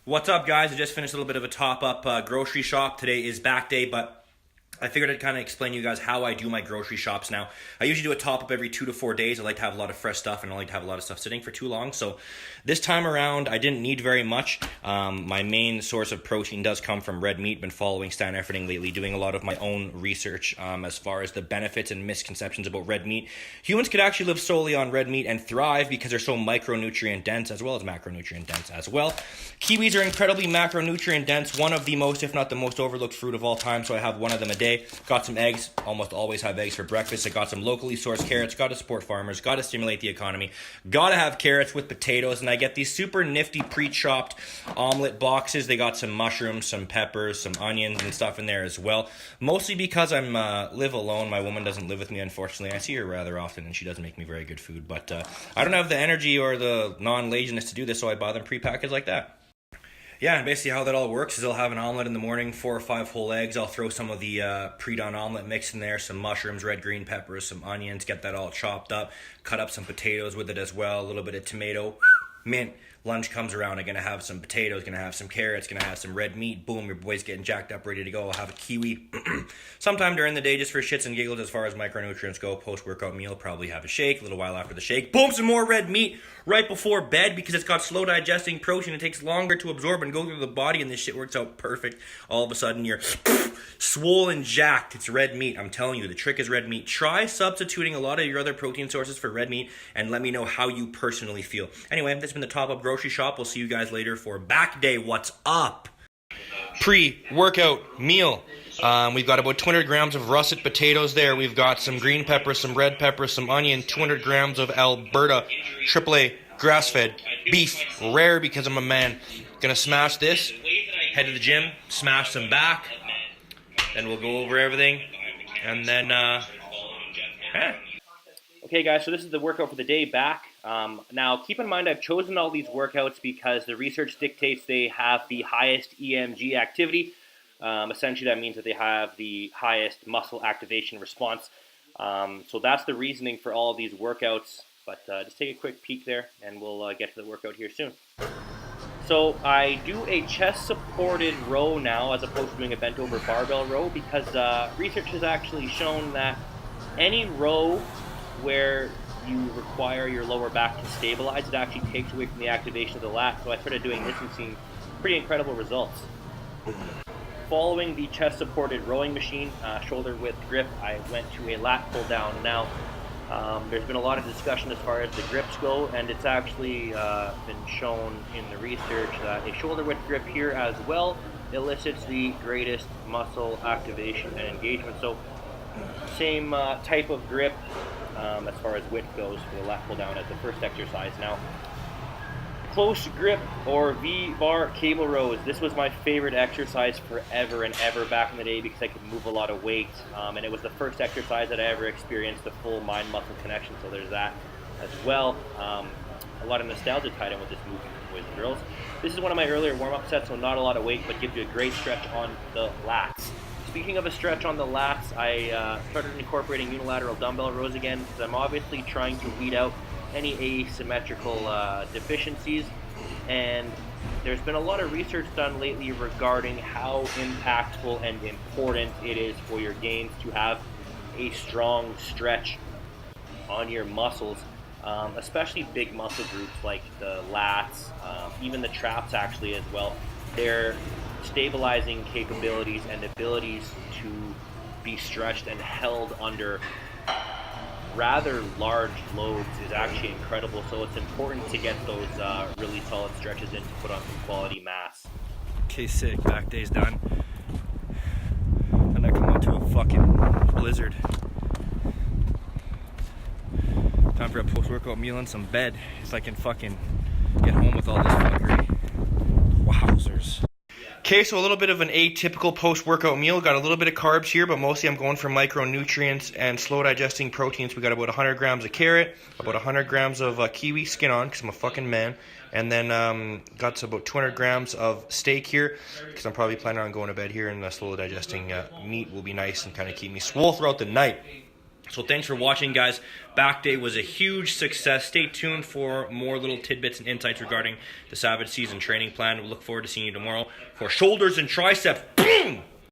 What's up, guys? I just finished a little bit of a top-up grocery shop. Today is back day, but I figured I'd kind of explain to you guys how I do my grocery shops now. I usually do a top-up every 2 to 4 days. I like to have a lot of fresh stuff, and I don't like to have a lot of stuff sitting for too long. So this time around, I didn't need very much. My main source of protein does come from red meat. Been following Stan Efferding lately, doing a lot of my own research as far as the benefits and misconceptions about red meat. Humans could actually live solely on red meat and thrive because they're so micronutrient dense as well as macronutrient dense as well. Kiwis are incredibly macronutrient dense, one of the most, if not the most overlooked fruit of all time, so I have one of them a day. Got some eggs, almost always have eggs for breakfast. I got some locally sourced carrots, got to support farmers, got to stimulate the economy, got to have carrots with potatoes, and I get these super nifty pre-chopped omelet boxes. They got some mushrooms, some peppers, some onions and stuff in there as well. Mostly because I'm live alone. My woman doesn't live with me, unfortunately. I see her rather often, and she doesn't make me very good food, but I don't have the energy or the non-laziness to do this, so I buy them pre-packaged like that. Yeah, and basically how that all works is I'll have an omelet in the morning, 4 or 5 whole eggs. I'll throw some of the pre-done omelet mix in there, some mushrooms, red, green peppers, some onions, get that all chopped up, cut up some potatoes with it as well, a little bit of tomato, mint. Lunch comes around, I'm going to have some potatoes, going to have some carrots, going to have some red meat. Boom, your boy's getting jacked up, ready to go. I'll have a kiwi. Sometime during the day, just for shits and giggles as far as micronutrients go, post-workout meal, probably have a shake. A little while after the shake, boom, some more red meat right before bed because it's got slow digesting protein. It takes longer to absorb and go through the body, and this shit works out perfect. All of a sudden, you're swollen jacked. It's red meat. I'm telling you, the trick is red meat. Try substituting a lot of your other protein sources for red meat and let me know how you personally feel. Anyway, that's been the top-up grocery shop. We'll see you guys later for back day. What's up? Pre-workout meal. We've got about 200 grams of russet potatoes there. We've got some green pepper, some red pepper, some onion, 200 grams of Alberta AAA grass-fed beef, rare because I'm a man. Gonna smash this, head to the gym, smash some back, then we'll go over everything, and then, Okay, guys, so this is the workout for the day back. Now, keep in mind I've chosen all these workouts because the research dictates they have the highest EMG activity. Essentially, that means that they have the highest muscle activation response. So that's the reasoning for all of these workouts. But just take a quick peek there, and we'll get to the workout here soon. So I do a chest-supported row now as opposed to doing a bent-over barbell row because research has actually shown that any row where you require your lower back to stabilize, it actually takes away from the activation of the lat. So I started doing this and seeing pretty incredible results. Following the chest-supported rowing machine, shoulder width grip, I went to a lat pull down. Now, there's been a lot of discussion as far as the grips go, and it's actually been shown in the research that a shoulder width grip here as well elicits the greatest muscle activation and engagement. So, same type of grip as far as width goes for the lat pull down as the first exercise. Now, close grip or V-bar cable rows. This was my favorite exercise forever and ever back in the day because I could move a lot of weight, and it was the first exercise that I ever experienced the full mind-muscle connection, so there's that as well. A lot of nostalgia tied in with this movement, boys and girls. This is one of my earlier warm-up sets, so not a lot of weight, but gives you a great stretch on the lats. Speaking of a stretch on the lats, I started incorporating unilateral dumbbell rows again because I'm obviously trying to weed out any asymmetrical deficiencies, and there's been a lot of research done lately regarding how impactful and important it is for your gains to have a strong stretch on your muscles, especially big muscle groups like the lats, even the traps actually as well. Their stabilizing capabilities and abilities to be stretched and held under rather large loads is actually incredible, so it's important to get those really solid stretches in to put on some quality mass. Okay, sick. Back day's done. And I come on to a fucking blizzard. Time for a post-workout meal and some bed if I can fucking get home with all this fuckery. Wowzers. Okay, so a little bit of an atypical post-workout meal. Got a little bit of carbs here, but mostly I'm going for micronutrients and slow-digesting proteins. We got about 100 grams of carrot, about 100 grams of kiwi, skin on, because I'm a fucking man. And then got about 200 grams of steak here, because I'm probably planning on going to bed here, and the slow-digesting meat will be nice and kind of keep me swole throughout the night. So thanks for watching, guys. Back day was a huge success. Stay tuned for more little tidbits and insights regarding the Savage season training plan. We look forward to seeing you tomorrow for shoulders and triceps.